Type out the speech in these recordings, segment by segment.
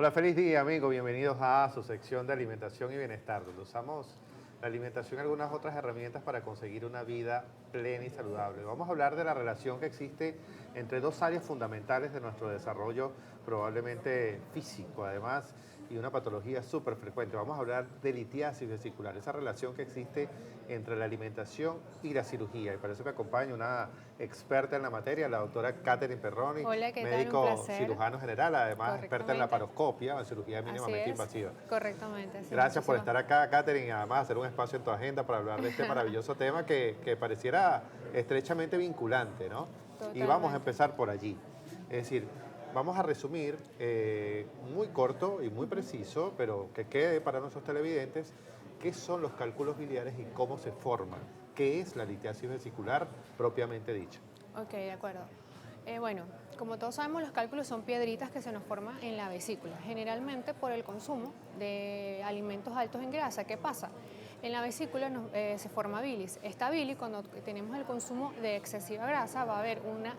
Hola, feliz día, amigos. Bienvenidos a su sección de alimentación y bienestar, donde usamos la alimentación y algunas otras herramientas para conseguir una vida plena y saludable. Vamos a hablar de la relación que existe entre dos áreas fundamentales de nuestro desarrollo, probablemente físico, además, y una patología súper frecuente. Vamos a hablar de litiasis vesicular, esa relación que existe entre la alimentación y la cirugía. Y para eso me acompaña una experta en la materia, la doctora Katherine Perroni, Hola, ¿qué tal? Un médico placer. cirujano general, además experta en Correctamente. laparoscopia, en cirugía Así mínimamente es. invasiva. Correctamente, sí. Gracias por Muchísimas. estar acá, Katherine, y además hacer un espacio en tu agenda para hablar de este maravilloso tema que pareciera estrechamente vinculante, ¿no? Y vamos a Totalmente. empezar por allí. Es decir, vamos a resumir muy corto y muy preciso, pero que quede para nuestros televidentes, qué son los cálculos biliares y cómo se forman. ¿Qué es la litiasis vesicular propiamente dicha? Ok, de acuerdo. Bueno, como todos sabemos, los cálculos son piedritas que se nos forman en la vesícula, generalmente por el consumo de alimentos altos en grasa. ¿Qué pasa? En la vesícula se forma bilis. Esta bilis, cuando tenemos el consumo de excesiva grasa, va a haber una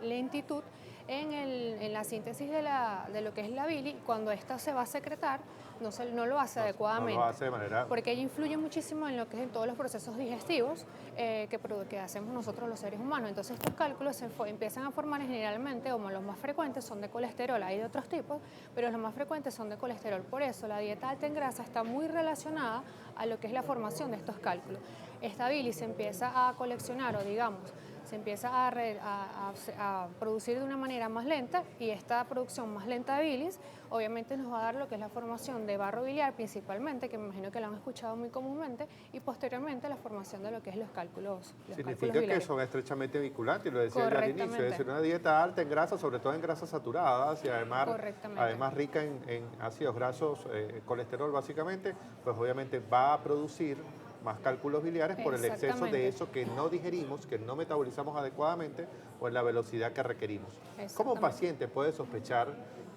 lentitud en la síntesis de lo que es la bilis. Cuando esta se va a secretar, no lo hace No lo adecuadamente, hace de manera... porque ella influye muchísimo en lo que es en todos los procesos digestivos que hacemos nosotros los seres humanos. Entonces estos cálculos empiezan a formar generalmente, como los más frecuentes son de colesterol, hay de otros tipos, pero los más frecuentes son de colesterol. Por eso la dieta alta en grasa está muy relacionada a lo que es la formación de estos cálculos. Esta bilis se empieza a coleccionar o digamos, se empieza a producir de una manera más lenta y esta producción más lenta de bilis obviamente nos va a dar lo que es la formación de barro biliar principalmente, que me imagino que lo han escuchado muy comúnmente, y posteriormente la formación de lo que es los cálculos Significa que biliares. son estrechamente vinculantes, lo decía yo al inicio, es Correctamente, decir, una dieta alta en grasa, sobre todo en grasas saturadas y correctamente. además rica en ácidos grasos, colesterol básicamente, pues obviamente va a producir más cálculos biliares por el exceso de Exactamente, eso que no digerimos, que no metabolizamos adecuadamente o en la velocidad que requerimos. ¿Cómo un exactamente. paciente puede sospechar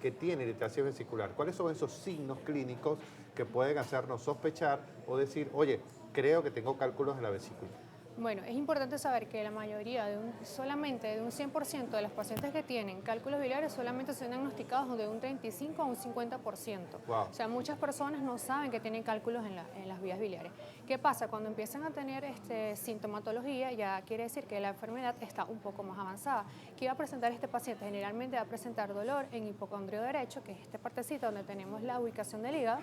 que tiene litiasis vesicular? ¿Cuáles son esos signos clínicos que pueden hacernos sospechar o decir, oye, creo que tengo cálculos en la vesícula? Bueno, es importante saber que la mayoría, solamente de un 100% de los pacientes que tienen cálculos biliares solamente son diagnosticados de un 35 a un 50%. Wow. O sea, muchas personas no saben que tienen cálculos en las vías biliares. ¿Qué pasa? Cuando empiezan a tener sintomatología, ya quiere decir que la enfermedad está un poco más avanzada. ¿Qué va a presentar este paciente? Generalmente va a presentar dolor en hipocondrio derecho, que es esta partecita donde tenemos la ubicación del hígado.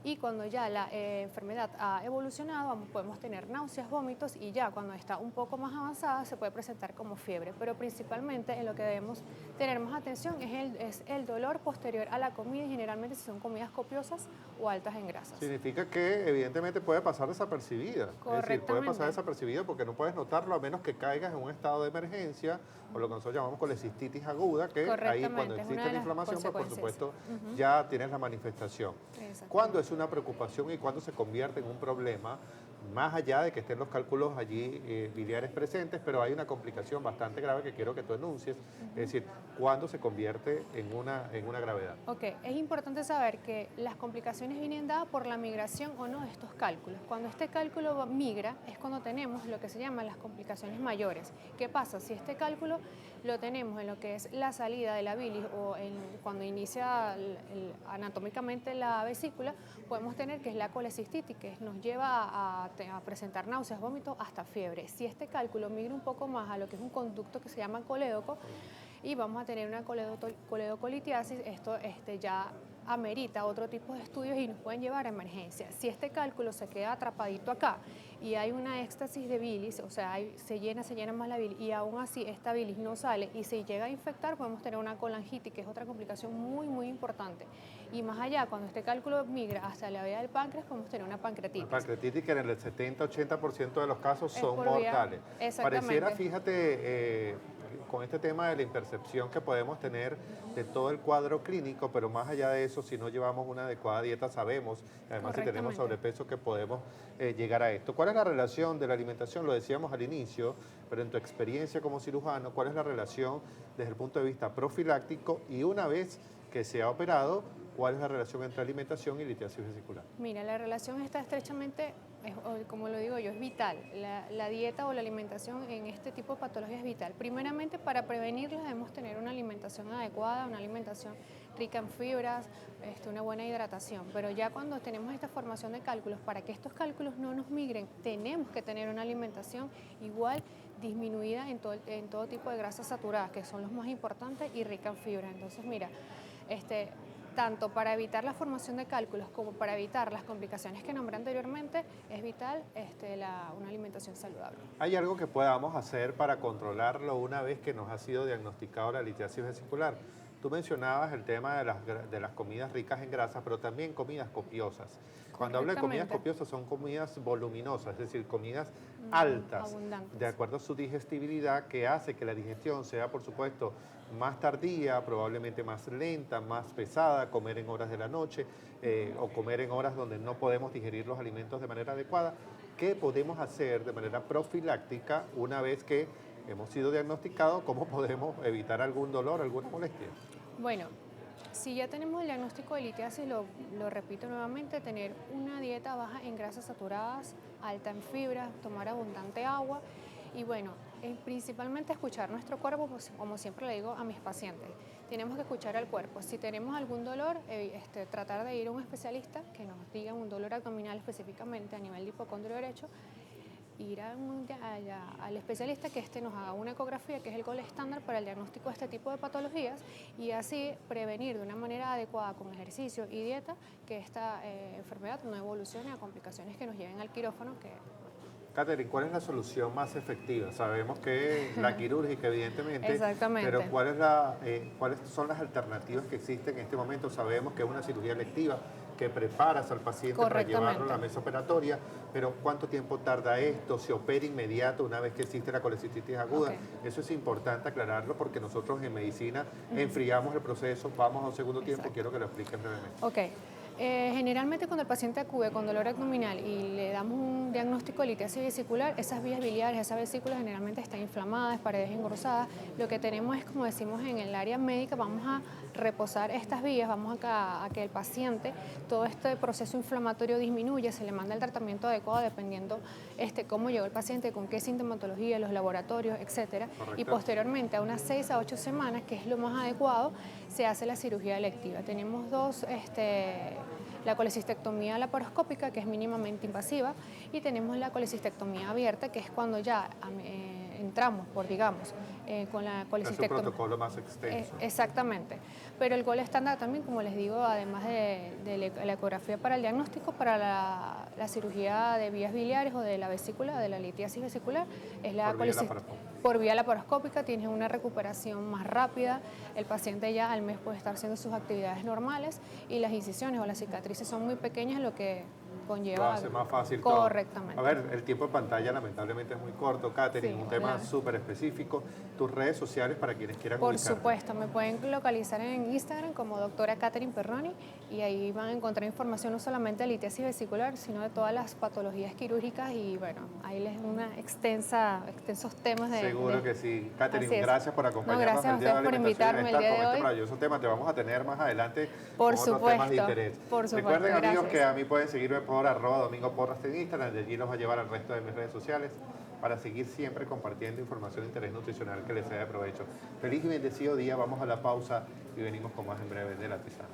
Y cuando ya la enfermedad ha evolucionado, podemos tener náuseas, vómitos y ya cuando está un poco más avanzada se puede presentar como fiebre. Pero principalmente en lo que debemos tener más atención es el dolor posterior a la comida y generalmente si son comidas copiosas o altas en grasas. Significa que evidentemente puede pasar desapercibida, es decir, puede pasar Correctamente. desapercibida porque no puedes notarlo a menos que caigas en un estado de emergencia o lo que nosotros llamamos colecistitis aguda, que ahí cuando Correctamente, es una existe de la las inflamación, pues por consecuencias. supuesto ya tienes la manifestación. ¿Cuándo Exactamente. es una preocupación y cuándo se convierte en un problema? Más allá de que estén los cálculos allí biliares presentes, pero hay una complicación bastante grave que quiero que tú enuncies, es decir, ¿cuándo se convierte en una gravedad? Ok, es importante saber que las complicaciones vienen dadas por la migración o no de estos cálculos. Cuando este cálculo migra es cuando tenemos lo que se llaman las complicaciones mayores. ¿Qué pasa? Si este cálculo lo tenemos en lo que es la salida de la bilis o cuando inicia anatómicamente la vesícula, podemos tener que es la colecistitis, que nos lleva a presentar náuseas, vómitos, hasta fiebre. Si este cálculo migra un poco más a lo que es un conducto que se llama colédoco, y vamos a tener una coledocolitiasis, esto ya amerita otro tipo de estudios y nos pueden llevar a emergencia. Si este cálculo se queda atrapadito acá y hay una éxtasis de bilis, o sea, se llena más la bilis y aún así esta bilis no sale y se llega a infectar, podemos tener una colangitis, que es otra complicación muy, muy importante. Y más allá, cuando este cálculo migra hasta la vía del páncreas, podemos tener una La pancreatitis. pancreatitis que en el 70-80% de los casos Es son por vía, mortales. Pareciera, exactamente. fíjate, con este tema de la impercepción que podemos tener de todo el cuadro clínico, pero más allá de eso, si no llevamos una adecuada dieta, sabemos, además si tenemos Correctamente. sobrepeso, que podemos llegar a esto. ¿Cuál es la relación de la alimentación? Lo decíamos al inicio, pero en tu experiencia como cirujano, ¿cuál es la relación desde el punto de vista profiláctico y una vez que se ha operado, cuál es la relación entre alimentación y litiasis vesicular? Mira, la relación está estrechamente como lo digo yo, es vital. La dieta o la alimentación en este tipo de patologías es vital. Primeramente, para prevenirlas debemos tener una alimentación adecuada, una alimentación rica en fibras, una buena hidratación. Pero ya cuando tenemos esta formación de cálculos, para que estos cálculos no nos migren, tenemos que tener una alimentación igual disminuida en todo tipo de grasas saturadas, que son los más importantes, y rica en fibras. Entonces, mira, tanto para evitar la formación de cálculos como para evitar las complicaciones que nombré anteriormente, es vital una alimentación saludable. ¿Hay algo que podamos hacer para controlarlo una vez que nos ha sido diagnosticado la litiasis vesicular? Tú mencionabas el tema de las comidas ricas en grasa, pero también comidas copiosas. Cuando hablo de comidas copiosas son comidas voluminosas, es decir, comidas altas, abundantes, de acuerdo a su digestibilidad, que hace que la digestión sea, por supuesto, más tardía, probablemente más lenta, más pesada, comer en horas de la noche o comer en horas donde no podemos digerir los alimentos de manera adecuada. ¿Qué podemos hacer de manera profiláctica una vez que hemos sido diagnosticados? ¿Cómo podemos evitar algún dolor, alguna molestia? Bueno, si ya tenemos el diagnóstico de litiasis, lo repito nuevamente, tener una dieta baja en grasas saturadas, alta en fibras, tomar abundante agua y bueno, principalmente escuchar nuestro cuerpo, pues, como siempre le digo a mis pacientes. Tenemos que escuchar al cuerpo. Si tenemos algún dolor, tratar de ir a un especialista que nos diga un dolor abdominal específicamente a nivel de hipocondrio derecho, ir al especialista que nos haga una ecografía, que es el gold estándar para el diagnóstico de este tipo de patologías, y así prevenir de una manera adecuada con ejercicio y dieta que esta enfermedad no evolucione a complicaciones que nos lleven al quirófano. Catherine, ¿cuál es la solución más efectiva? Sabemos que la quirúrgica, evidentemente, Exactamente. pero ¿cuáles son las alternativas que existen en este momento? Sabemos que es una cirugía electiva, que preparas al paciente para llevarlo a la mesa operatoria, pero ¿cuánto tiempo tarda esto? ¿Se opera inmediato una vez que existe la colecistitis aguda? Okay. Eso es importante aclararlo porque nosotros en medicina enfriamos el proceso, vamos a un segundo tiempo, quiero que lo expliquen brevemente. Ok. Generalmente cuando el paciente acude con dolor abdominal y le damos un diagnóstico de litiasis vesicular, esas vías biliares, esas vesículas generalmente están inflamadas, paredes engrosadas. Lo que tenemos es, como decimos en el área médica, vamos a reposar estas vías, vamos a que el paciente, todo este proceso inflamatorio disminuya, se le manda el tratamiento adecuado dependiendo cómo llegó el paciente, con qué sintomatología, los laboratorios, etcétera. Y posteriormente, a unas 6 a 8 semanas, que es lo más adecuado, se hace la cirugía electiva. Tenemos dos, la colecistectomía laparoscópica, que es mínimamente invasiva, y tenemos la colecistectomía abierta, que es cuando ya entramos, con la colecistectomía. Es un protocolo más extenso. Exactamente. Pero el gold estándar también, como les digo, además de la ecografía para el diagnóstico, para la cirugía de vías biliares o de la vesícula, de la litiasis vesicular, es la por vía laparoscópica. Tiene una recuperación más rápida, el paciente ya al mes puede estar haciendo sus actividades normales y las incisiones o las cicatrices son muy pequeñas, lo que conlleva... Lo hace más fácil correctamente. todo. A ver, el tiempo de pantalla lamentablemente es muy corto, Catherine, un tema súper específico. Tus redes sociales para quienes quieran ubicarte. Por supuesto, me pueden localizar en Instagram como doctora Catherine Perroni y ahí van a encontrar información no solamente de litiasis vesicular, sino de todas las patologías quirúrgicas y bueno, ahí les extensos temas de... Seguro que sí. Catherine, gracias por acompañarnos. Gracias a ustedes por invitarme el día de hoy. Este maravilloso tema te vamos a tener más adelante por con supuesto, otros temas de interés. Por supuesto, recuerden amigos que a mí pueden seguirme por @domingoporras en Instagram, de allí los va a llevar al resto de mis redes sociales para seguir siempre compartiendo información de interés nutricional que les sea de provecho. Feliz y bendecido día, vamos a la pausa y venimos con más en breve de La Tisana.